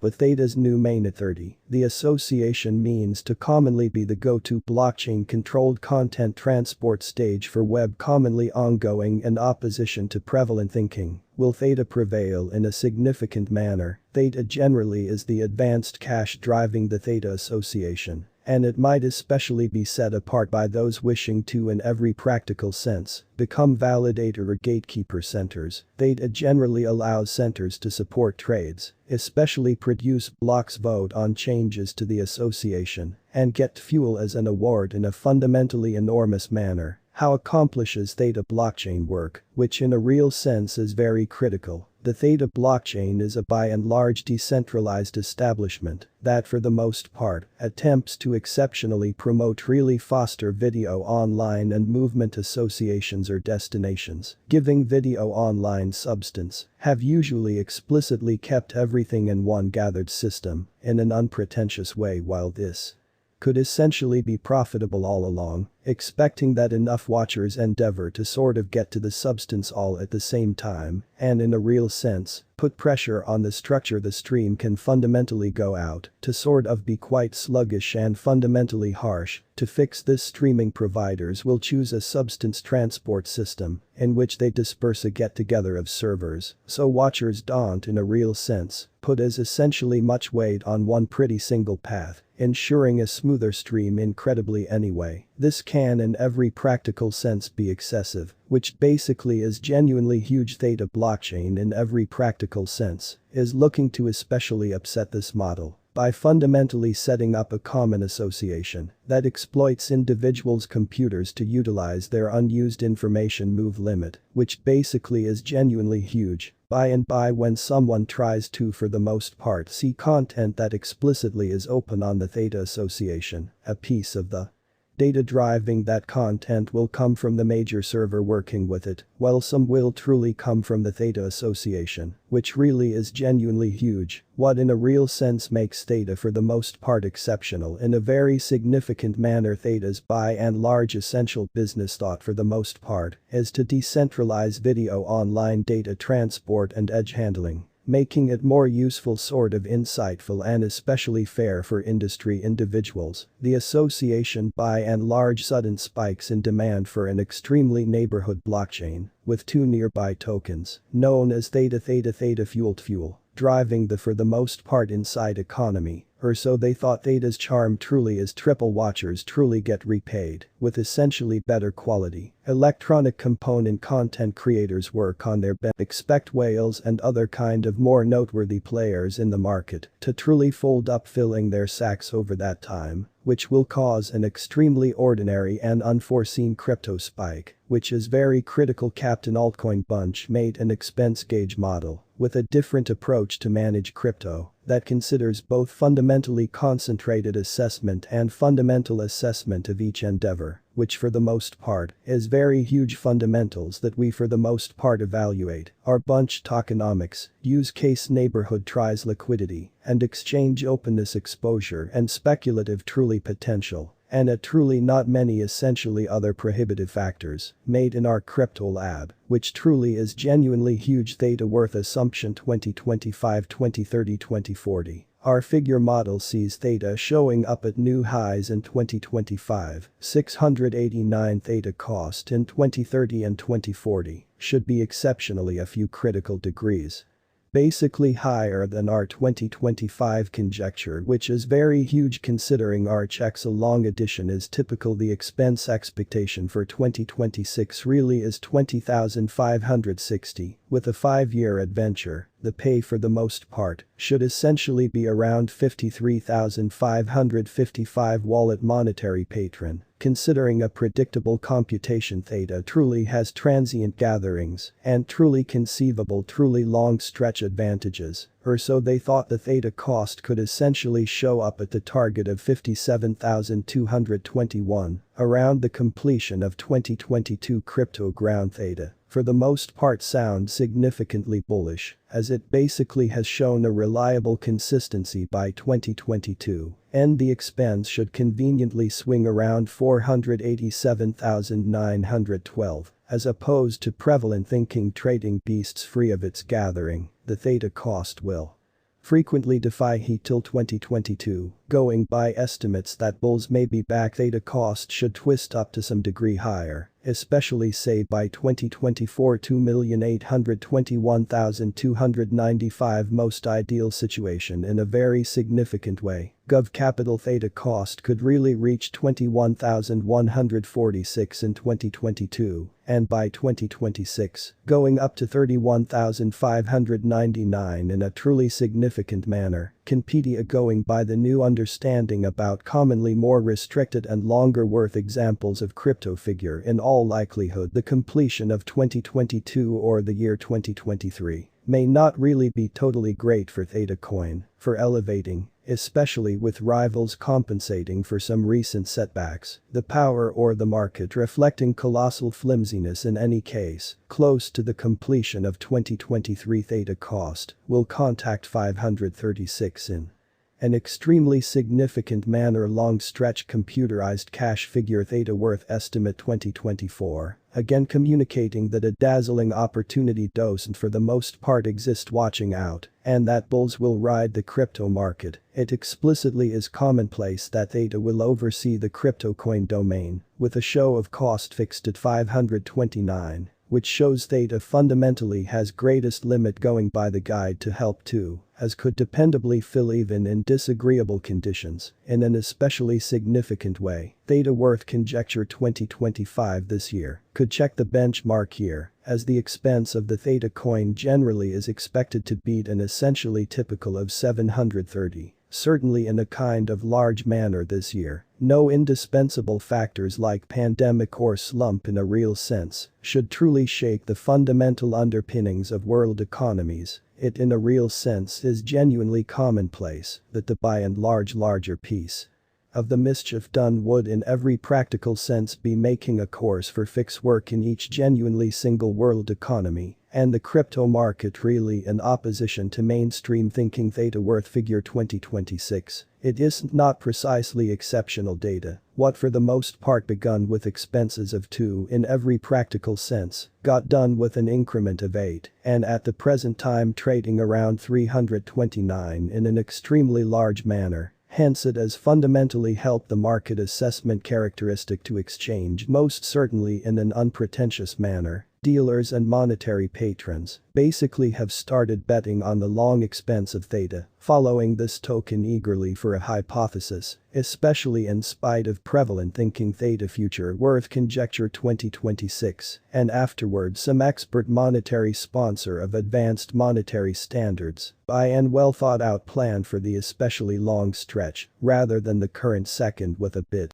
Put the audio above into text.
With Theta's new mainnet 30, the association means to commonly be the go-to blockchain-controlled content transport stage for web commonly ongoing in opposition to prevalent thinking. Will Theta prevail in a significant manner? Theta generally is the advanced cash driving the Theta association. And it might especially be set apart by those wishing to, in every practical sense, become validator or gatekeeper centers. Theta generally allows centers to support trades, especially produce blocks, vote on changes to the association, and get tfuel as an award in a fundamentally enormous manner. How accomplishes Theta blockchain work, which in a real sense is very critical. The Theta blockchain is a by and large decentralized establishment that for the most part attempts to exceptionally promote really foster video online and movement associations or destinations, giving video online substance, have usually explicitly kept everything in one gathered system in an unpretentious way while this could essentially be profitable all along, expecting that enough watchers endeavor to sort of get to the substance all at the same time, and in a real sense, put pressure on the structure the stream can fundamentally go out, to sort of be quite sluggish and fundamentally harsh. To fix this, streaming providers will choose a substance transport system, in which they disperse a get-together of servers, so watchers don't in a real sense, put as essentially much weight on one pretty single path, ensuring a smoother stream incredibly anyway. This can in every practical sense be excessive, which basically is genuinely huge. Theta blockchain in every practical sense is looking to especially upset this model by fundamentally setting up a common association that exploits individuals' computers to utilize their unused information move limit, which basically is genuinely huge. By and by, when someone tries to for the most part see content that explicitly is open on the Theta association, a piece of the data driving that content will come from the major server working with it, while some will truly come from the Theta association, which really is genuinely huge. What in a real sense makes Theta for the most part exceptional in a very significant manner. Theta's by and large essential business thought for the most part is to decentralize video online data transport and edge handling, making it more useful, sort of insightful, and especially fair for industry individuals. The association by and large sudden spikes in demand for an extremely neighborhood blockchain with two nearby tokens known as Theta fuel driving the for the most part inside economy, or so they thought. Theta's charm truly is triple: watchers truly get repaid with essentially better quality electronic component. Content creators work on their best. Expect whales and other kind of more noteworthy players in the market to truly fold up, filling their sacks over that time, which will cause an extremely ordinary and unforeseen crypto spike, which is very critical. Captain Altcoin Bunch made an expense gauge model with a different approach to manage crypto that considers both fundamentally concentrated assessment and fundamental assessment of each endeavor, which for the most part is very huge. Fundamentals that we for the most part evaluate are bunch tokenomics, use case, neighborhood tries, liquidity and exchange openness, exposure and speculative truly potential, and a truly not many essentially other prohibitive factors made in our crypto lab, which truly is genuinely huge. Theta worth assumption 2025, 2030, 2040. Our figure model sees Theta showing up at new highs in 2025, 689 Theta cost in 2030 and 2040 should be exceptionally a few critical degrees basically higher than our 2025 conjecture, which is very huge considering our checks a long addition is typical. The expense expectation for 2026 really is 20,560, with a 5-year adventure. The pay for the most part should essentially be around 53,555 wallet monetary patron. Considering a predictable computation, Theta truly has transient gatherings and truly conceivable truly long stretch advantages, or so they thought. The Theta cost could essentially show up at the target of 57,221 around the completion of 2022 crypto ground. Theta for the most part sounds significantly bullish, as it basically has shown a reliable consistency by 2022, and the expense should conveniently swing around 487,912, as opposed to prevalent thinking trading beasts free of its gathering. The Theta cost will frequently defy heat till 2022, going by estimates that bulls may be back. Theta cost should twist up to some degree higher, especially say by 2024 2,821,295 most ideal situation in a very significant way. Gov capital theta cost could really reach 21,146 in 2022, and by 2026, going up to 31,599 in a truly significant manner. Competia going by the new understanding about commonly more restricted and longer worth examples of crypto figure in all likelihood the completion of 2022 or the year 2023 may not really be totally great for Theta coin, for elevating, especially with rivals compensating for some recent setbacks, the power or the market reflecting colossal flimsiness in any case, close to the completion of 2023 Theta cost, will contact 536 in an extremely significant manner. Long stretch computerized cash figure Theta worth estimate 2024, again communicating that a dazzling opportunity doesn't for the most part exist. Watching out, and that bulls will ride the crypto market. It explicitly is commonplace that Theta will oversee the crypto coin domain, with a show of cost fixed at 529. Which shows Theta fundamentally has greatest limit going by the guide to help too, as could dependably fill even in disagreeable conditions, in an especially significant way. Theta worth conjecture 2025 this year, could check the benchmark here, as the expense of the Theta coin generally is expected to beat an essentially typical of 730. Certainly in a kind of large manner this year. No indispensable factors like pandemic or slump in a real sense should truly shake the fundamental underpinnings of world economies. It in a real sense is genuinely commonplace that the by and large larger piece of the mischief done would in every practical sense be making a course for fix work in each genuinely single world economy. And the crypto market really in opposition to mainstream thinking. Theta worth figure 2026. It isn't not precisely exceptional data, what for the most part begun with expenses of 2 in every practical sense, got done with an increment of 8, and at the present time trading around 329 in an extremely large manner. Hence it has fundamentally helped the market assessment characteristic to exchange most certainly in an unpretentious manner. Dealers and monetary patrons basically have started betting on the long expense of Theta, following this token eagerly for a hypothesis, especially in spite of prevalent thinking Theta future worth conjecture 2026, and afterwards some expert monetary sponsor of advanced monetary standards by an well thought out plan for the especially long stretch, rather than the current second with a bit